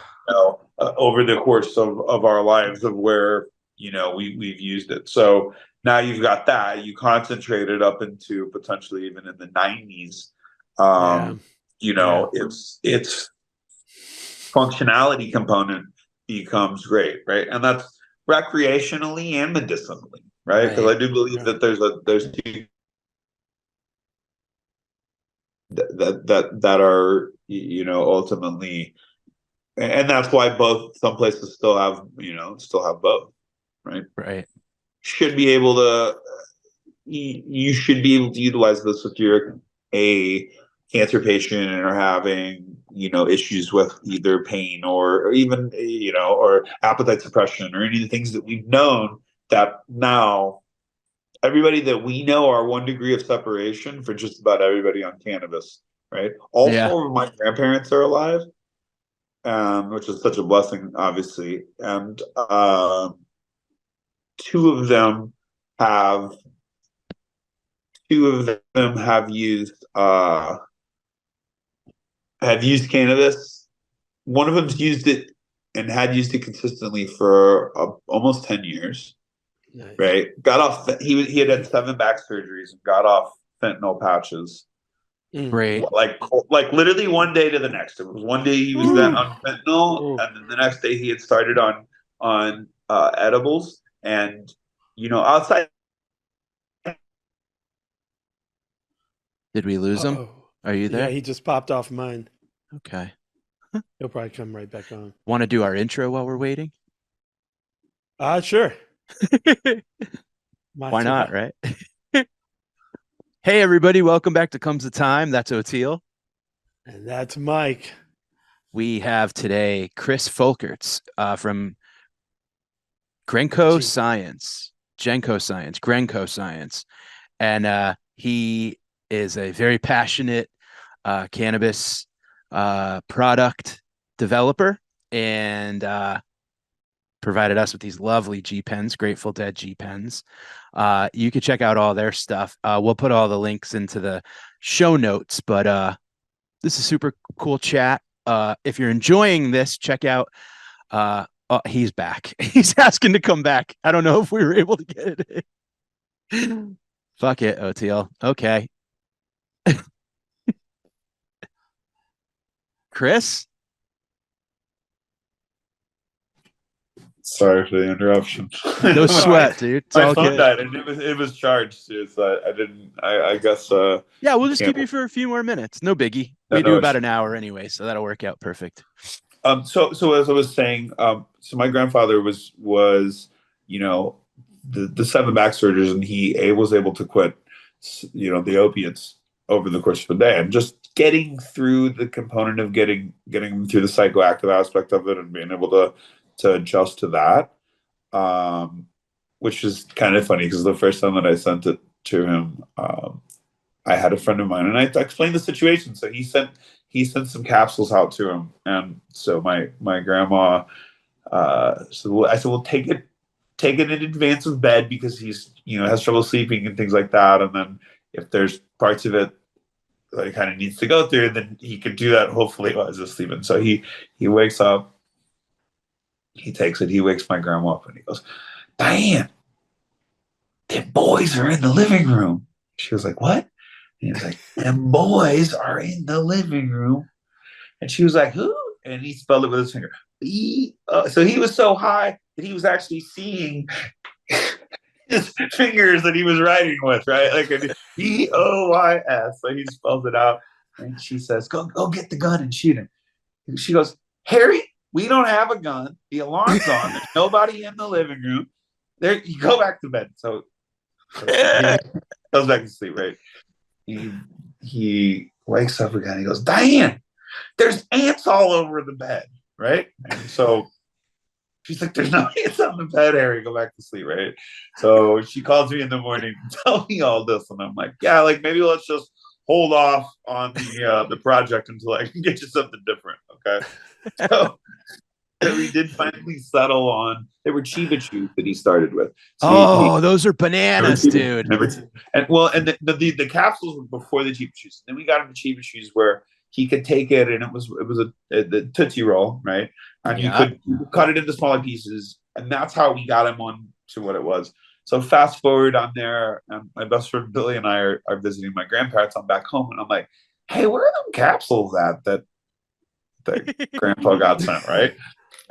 over the course of our lives, of where we've used it. So now you've got that, you concentrate it up into potentially even in the 90s. It's functionality component becomes great, right? And that's recreationally and medicinally, right? Because I do believe that there's two that are ultimately, and that's why some places still have both, right? Right. Should be able to You should be able to utilize this if you're a cancer patient and are having issues with either pain or even or appetite suppression, or any of the things that we've known, that now everybody that we know are 1 degree of separation for just about everybody on cannabis, right? All Yeah. 4 of my grandparents are alive, which is such a blessing, obviously. And 2 of them have have used cannabis. One of them's used it and had used it consistently for almost 10 years. Nice. Right? Got off. He had 7 back surgeries and got off fentanyl patches. Great. Like literally one day to the next. It was one day he was then on fentanyl, and then the next day he had started on edibles. And outside. Did we lose him? Are you there? Yeah, he just popped off mine. Okay. He'll probably come right back on. Want to do our intro while we're waiting? Sure. Why not, right? Hey, everybody. Welcome back to Comes the Time. That's Oteil. And that's Mike. We have today Chris Folkerts from Grenco Science. And he is a very passionate cannabis product developer, and provided us with these lovely G pens, Grateful Dead G pens. You can check out all their stuff. We'll put all the links into the show notes, but this is super cool chat. If you're enjoying this, check out. Oh, he's back. He's asking to come back. I don't know if we were able to get it in. Fuck it, Oteil. Okay. Chris? Sorry for the interruption. No sweat, dude. It's My all phone good. died, and it was charged too, so I didn't. I guess. Yeah, we'll just keep you for a few more minutes. No biggie. We do about an hour anyway, so that'll work out perfect. So as I was saying, so my grandfather was the 7 back surgeries, and he was able to quit the opiates over the course of the day, and just getting through the component of getting him through the psychoactive aspect of it, and being able to adjust to that, which is kind of funny, because the first time that I sent it to him, I had a friend of mine, and I explained the situation. So he sent some capsules out to him, and so my grandma. So I said, well, take it in advance of bed, because he's has trouble sleeping and things like that. And then if there's parts of it that he kind of needs to go through, then he could do that hopefully while he's asleep. And so he wakes up, he takes it, he wakes my grandma up, and he goes, "Diane, the boys are in the living room." She was like, "What?" And he was like, "Them boys are in the living room." And she was like, "Who?" And he spelled it with his finger. So he was so high that he was actually seeing his fingers that he was writing with, right? Like an EOYS. So he spells it out. And she says, go get the gun and shoot him. And she goes, Harry, we don't have a gun. The alarm's on. There's nobody in the living room. There, you go back to bed. So he goes back to sleep, right? He wakes up again. He goes, Diane, there's ants all over the bed, right? And so she's like, there's no ants on the bed, Harry. Go back to sleep, right? So she calls me in the morning to tell me all this. And I'm like, yeah, like maybe let's just hold off on the project until I can get you something different. Okay. So we did finally settle on, they were Chiba Chews that he started with. So those are bananas, dude. And the capsules were before the Chiba Chews. Then we got him the Chiba Chews where he could take it, and it was the Tootsie Roll, right? And you could cut it into smaller pieces, and that's how we got him on to what it was. So fast forward on there, my best friend Billy and I are visiting my grandparents. I'm back home, and I'm like, hey, where are them capsules at that Grandpa got sent, right?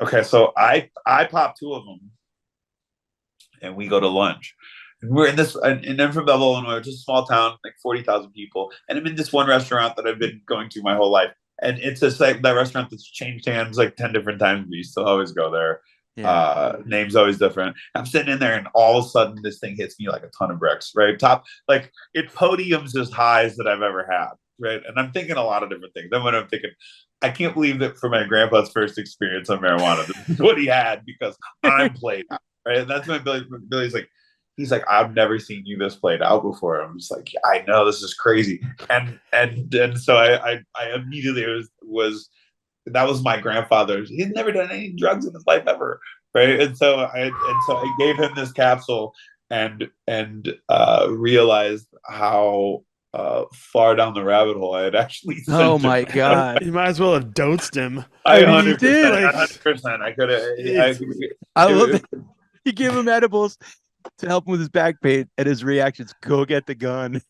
Okay, so I pop two of them, and we go to lunch. And we're in this, and I'm from Belleville, Illinois, which is a small town, like 40,000 people. And I'm in this one restaurant that I've been going to my whole life. And it's just like that restaurant that's changed hands like 10 different times. We still always go there. Yeah. Name's always different. I'm sitting in there, and all of a sudden this thing hits me like a ton of bricks, right? Like it podiums as highs that I've ever had, right? And I'm thinking a lot of different things. Then when I'm thinking, I can't believe that for my grandpa's first experience on marijuana, this is what he had because I'm played out, right? And that's when Billy's like, he's like, I've never seen you this played out before. I'm just like, I know, this is crazy. And so I immediately was that was my grandfather's. He'd never done any drugs in his life ever, right? And so I gave him this capsule and realized how far down the rabbit hole I had actually sent Oh my God. You might as well have dosed him. I mean, you did. 100%. I could have. I love it. You gave him edibles to help him with his back pain, and his reactions, go get the gun.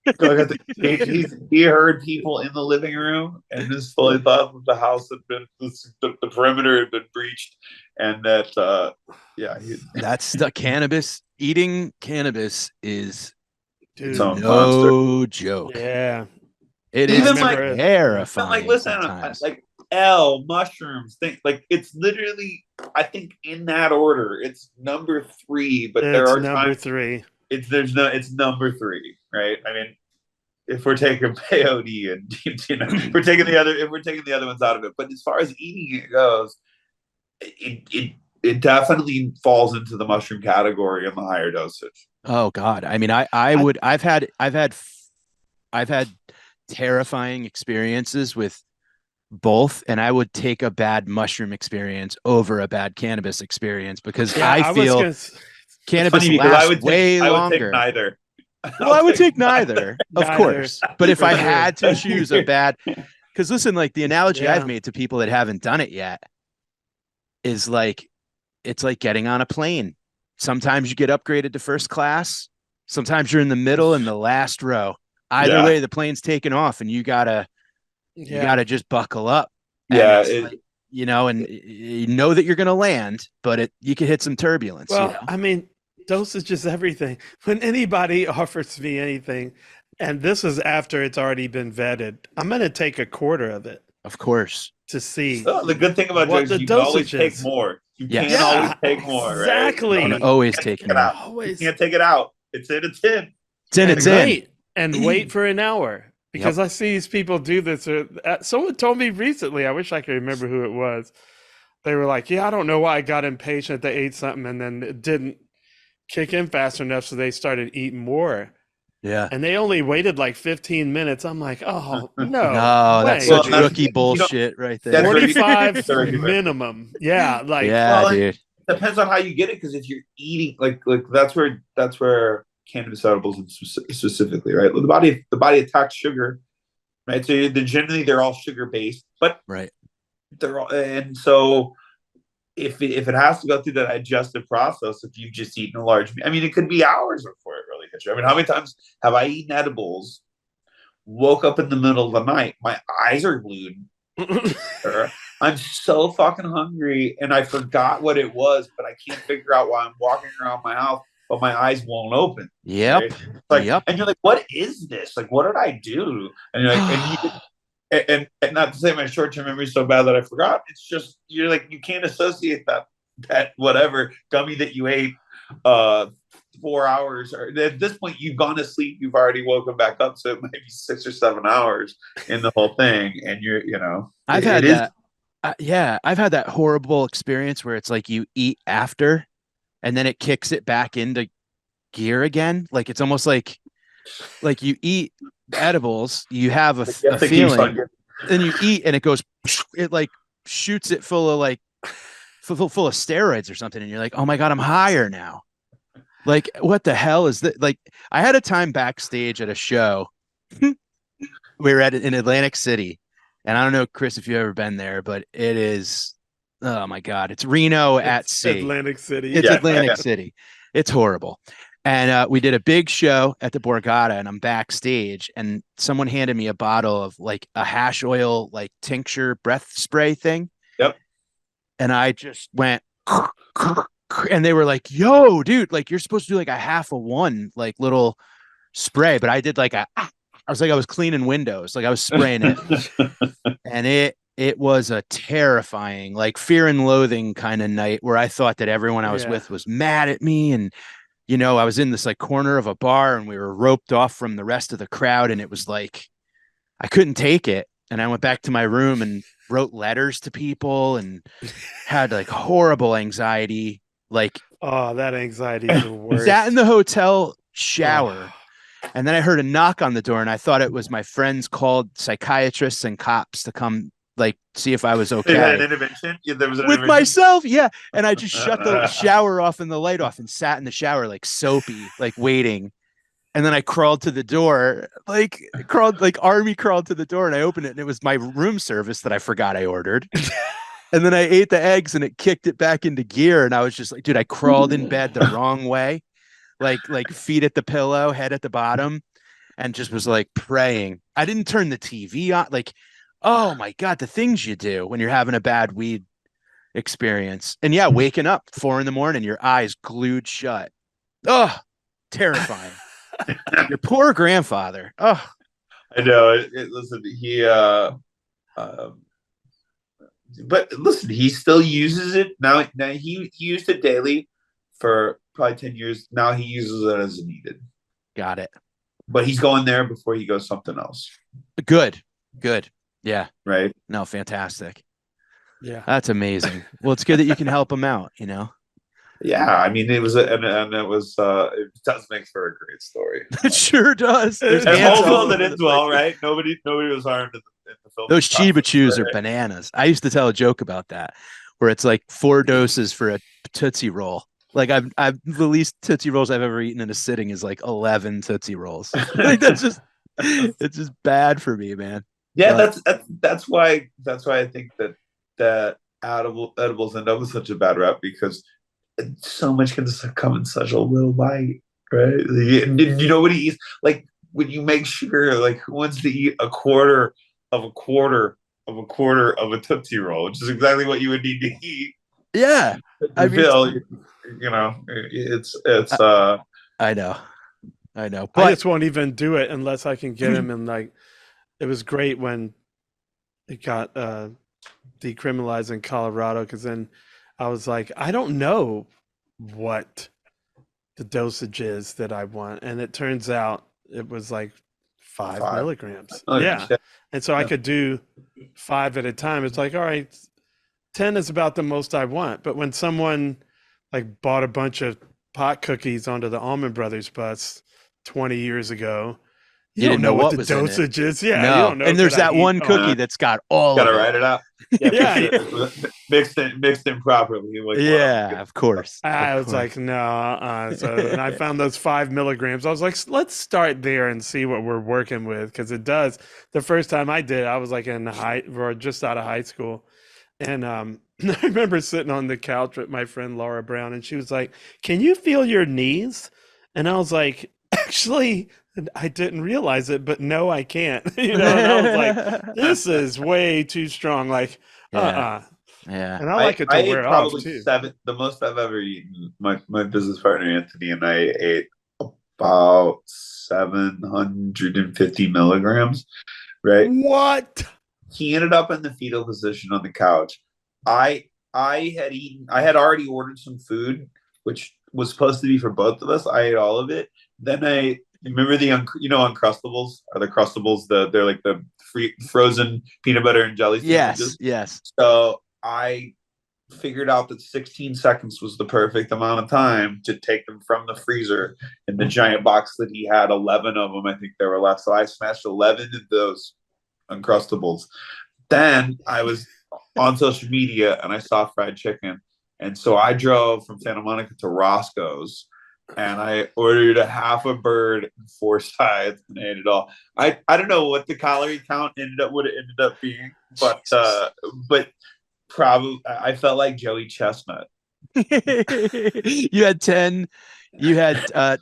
He heard people in the living room, and just fully thought that the house had been the perimeter had been breached, and that that's the cannabis. Eating cannabis is no joke. Yeah, it is terrifying. Like, listen, like mushrooms. Think like it's literally. I think in that order, it's number 3. But there are number 3. It's number 3, right? I mean, if we're taking peyote and if we're taking the other ones out of it, but as far as eating it goes, it definitely falls into the mushroom category in the higher dosage. Oh God, I mean, I've had terrifying experiences with both, and I would take a bad mushroom experience over a bad cannabis experience because I feel cannabis lasts way longer. I would take neither. Well, I would take neither, of course. But if I had to choose a bad, because listen, like the analogy I've made to people that haven't done it yet is like, it's like getting on a plane. Sometimes you get upgraded to first class. Sometimes you're in the middle in the last row. Either way, the plane's taking off, and you gotta just buckle up. Yeah, and you know that you're gonna land, but you could hit some turbulence. Well, I mean, dosage is everything. When anybody offers me anything, and this is after it's already been vetted, I'm going to take a quarter of it. Of course. To see. So the good thing about drugs is you can always take more. You can't always take more, exactly. Right? You can always take more. Always. You can't take it out. It's in. It's in. And wait for an hour. Because I see these people do this. Someone told me recently, I wish I could remember who it was. They were like, I don't know why I got impatient. They ate something and then it didn't kick in fast enough, so they started eating more. Yeah. And they only waited like 15 minutes. I'm like, oh, no. No, that's such rookie bullshit right there. 45 minimum. Yeah. Like, dude. It depends on how you get it, because if you're eating, like that's where cannabis edibles specifically, right? The body attacks sugar, right? So generally they're all sugar based, but they're all, and so if it has to go through that digestive process, if you've just eaten a large, I mean, it could be hours before it really hits you. I mean, how many times have I eaten edibles, woke up in the middle of the night, my eyes are glued, I'm so fucking hungry and I forgot what it was, but I can't figure out why I'm walking around my house, but my eyes won't open. Yep. Right? Like, Yep. and you're like, what is this? Like, what did I do? And you're like, and not to say my short term memory is so bad that I forgot. It's just you're like you can't associate that whatever gummy that you ate 4 hours or at this point you've gone to sleep, you've already woken back up, so it might be 6 or 7 hours in the whole thing, and I've it had is. that. Yeah, I've had that horrible experience where it's like you eat after and then it kicks it back into gear again. Like it's almost like you eat edibles, you have You a have to keep feeling, on. then you eat and it goes, it like shoots it full of like full of steroids or something, and you're like, oh my god, I'm higher now. Like, what the hell is that? Like, I had a time backstage at a show. We were at in Atlantic City, and I don't know, Chris, if you've ever been there, but it is, oh my god, it's Reno at It's sea. Atlantic City. It's Yeah, Atlantic yeah. City. It's horrible. And we did a big show at the Borgata, and I'm backstage, and someone handed me a bottle of like a hash oil, like tincture breath spray thing. Yep. And I just went, and they were like, yo, dude, like you're supposed to do like a half of one, like little spray. But I did like I was like, I was cleaning windows, like I was spraying it. And it was a terrifying, like fear and loathing kind of night where I thought that everyone I was Yeah. with was mad at me. And, I was in this like corner of a bar and we were roped off from the rest of the crowd. And it was like, I couldn't take it. And I went back to my room and wrote letters to people and had like horrible anxiety. Like, Oh, that anxiety is the worst. sat in the hotel shower. Oh, And then I heard a knock on the door, and I thought it was my friends called psychiatrists and cops to come, like, see if I was They had an okay intervention. Yeah, there was an with intervention. myself. Yeah. And I just shut the shower off and the light off and sat in the shower, like soapy, like waiting. And then I crawled to the door, like army crawled to the door, and I opened it, and it was my room service that I forgot I ordered. And then I ate the eggs, and it kicked it back into gear. And I was just like, dude, I crawled in bed the wrong way, like feet at the pillow, head at the bottom, and just was like praying. I didn't turn the TV on. Like, oh my God, the things you do when you're having a bad weed experience. And yeah, waking up 4 a.m, your eyes glued shut. Oh, terrifying. Your poor grandfather. Oh, I know. Listen, but listen, he still uses it now. Now he used it daily for probably 10 years. Now he uses it as needed. got it. But he's going there before he goes something else. Good. Yeah. Right. No, fantastic. yeah. That's amazing. Well, it's good that you can help him out, Yeah. I mean, it was, and it was, it does make for a great story. It sure does. There's And ants all hopeful over that the it's well, place. right? Nobody was harmed in the film. Those Chiba Chews are right? bananas. I used to tell a joke about that, where it's like 4 doses for a Tootsie Roll. Like I've the least Tootsie Rolls I've ever eaten in a sitting is like 11 Tootsie Rolls. Like it's just bad for me, man. Yeah, But that's why I think that edibles end up with such a bad rap because so much can just come in such a little bite, right? You know what he eats? Like when you make sure, like who wants to eat a quarter of a quarter of a quarter of a Tootsie Roll, which is exactly what you would need to eat. yeah, I mean, Bill, it's I know, I but just won't even do it unless I can get him. And like, it was great when it got decriminalized in Colorado, because then I was like, I don't know what the dosage is that I want. And it turns out it was like 5 milligrams. Oh, yeah. shit. And so I could do 5 at a time. It's like, all right, 10 is about the most I want. But when someone like bought a bunch of pot cookies onto the Allman Brothers bus 20 years ago, you don't didn't know what the was in it. dosage is. Yeah. You No, don't know. and there's could I that eat one all- cookie that's got all gotta of write it. it out. Yeah. Mixed in properly. Like, Yeah, of course. I of was course. like, no. So, and I found those 5 milligrams. I was like, let's start there and see what we're working with. Cause it does. The first time I did, I was like or just out of high school. And I remember sitting on the couch with my friend Laura Brown, and she was like, can you feel your knees? And I was like, actually, I didn't realize it, but no, I can't. And I was like, this is way too strong. Like, Yeah. uh-uh. Yeah. And I like it to I wear ate off probably too. the most I've ever eaten. My business partner Anthony and I ate about 750 milligrams, right? What? He ended up in the fetal position on the couch. I I had already ordered some food, which was supposed to be for both of us. I ate all of it. Then I remember Uncrustables are the Crustables. They're like the frozen peanut butter and jelly Yes. sandwiches. Yes. So I figured out that 16 seconds was the perfect amount of time to take them from the freezer in the giant box that he had 11 of them. I think there were left. So I smashed 11 of those Uncrustables. Then I was on social media and I saw fried chicken. And so I drove from Santa Monica to Roscoe's and I ordered a half a bird and 4 sides and ate it all. I don't know what the calorie count would have ended up being, but probably I felt like Joey Chestnut. You had 10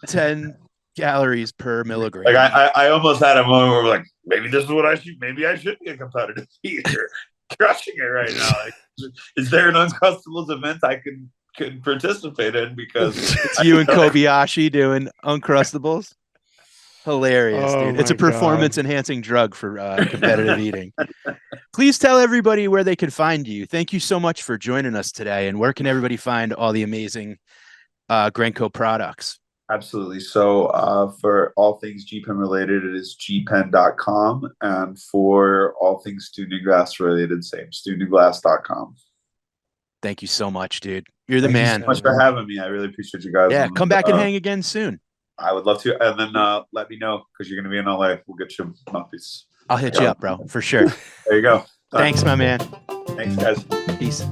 10 calories per milligram. Like I almost had a moment where like maybe this is what I should be a competitive eater, crushing it right now. Like, is there an Uncrustables event I can participate in? Because It's you and Kobayashi doing Uncrustables. Hilarious, Oh dude. It's a my God. performance enhancing drug for competitive eating. Please tell everybody where they can find you. Thank you so much for joining us today. And where can everybody find all the amazing Grenco products? Absolutely. So for all things GPen related, it is gpen.com. And for all things Student Glass related, same, studentglass.com. Thank you so much, dude. You're the Thank man. you so much for having me. I really appreciate you guys. Yeah, come back and hang again soon. I would love to. And then let me know because you're going to be in LA. We'll get you a mouthpiece. I'll hit you up, bro, for sure. There you go. Thanks, my man. Thanks, guys. Peace.